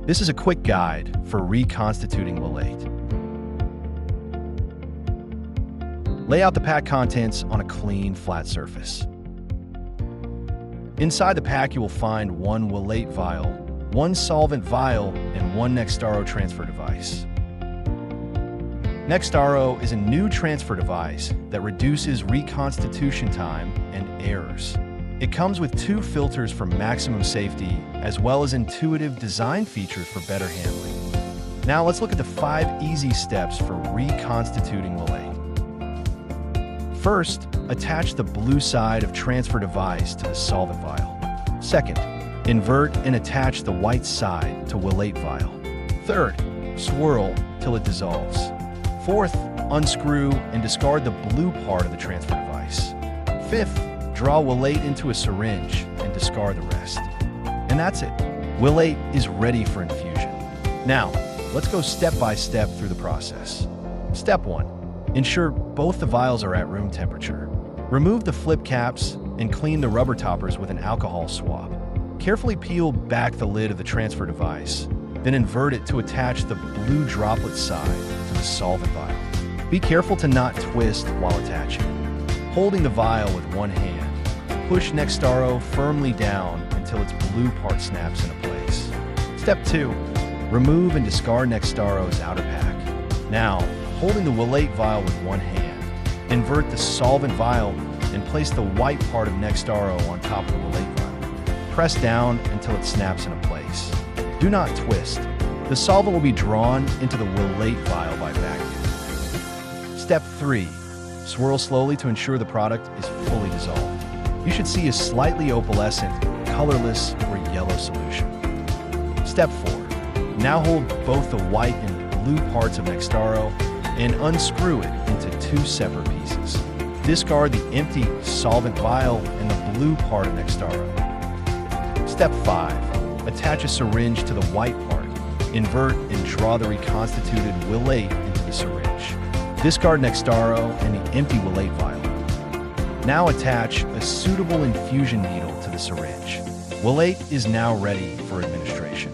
This is a quick guide for reconstituting Wilate. Lay out the pack contents on a clean, flat surface. Inside the pack, you will find one Wilate vial, one solvent vial, and one Nextaro transfer device. Nextaro is a new transfer device that reduces reconstitution time and errors. It comes with 2 filters for maximum safety, as well as intuitive design features for better handling. Now let's look at the 5 easy steps for reconstituting Wilate. First, attach the blue side of transfer device to the solvent vial. Second, invert and attach the white side to Wilate vial. Third, swirl till it dissolves. Fourth, unscrew and discard the blue part of the transfer device. Fifth, draw Wilate into a syringe and discard the rest. And that's it. Wilate is ready for infusion. Now, let's go step by step through the process. Step 1. Ensure both the vials are at room temperature. Remove the flip caps and clean the rubber toppers with an alcohol swab. Carefully peel back the lid of the transfer device, then invert it to attach the blue droplet side to the solvent vial. Be careful to not twist while attaching. Holding the vial with one hand, push Nextaro firmly down until its blue part snaps into place. Step 2. Remove and discard Nextaro's outer pack. Now, holding the Wilate vial with one hand, invert the solvent vial and place the white part of Nextaro on top of the Wilate vial. Press down until it snaps into place. Do not twist. The solvent will be drawn into the Wilate vial by vacuum. Step 3. Swirl slowly to ensure the product is fully dissolved. You should see a slightly opalescent, colorless, or yellow solution. Step 4. Now hold both the white and blue parts of Nextaro and unscrew it into 2 separate pieces. Discard the empty solvent vial and the blue part of Nextaro. Step 5. Attach a syringe to the white part. Invert and draw the reconstituted Wilate into the syringe. Discard Nextaro and the empty Wilate vial. Now attach a suitable infusion needle to the syringe. Wilate is now ready for administration.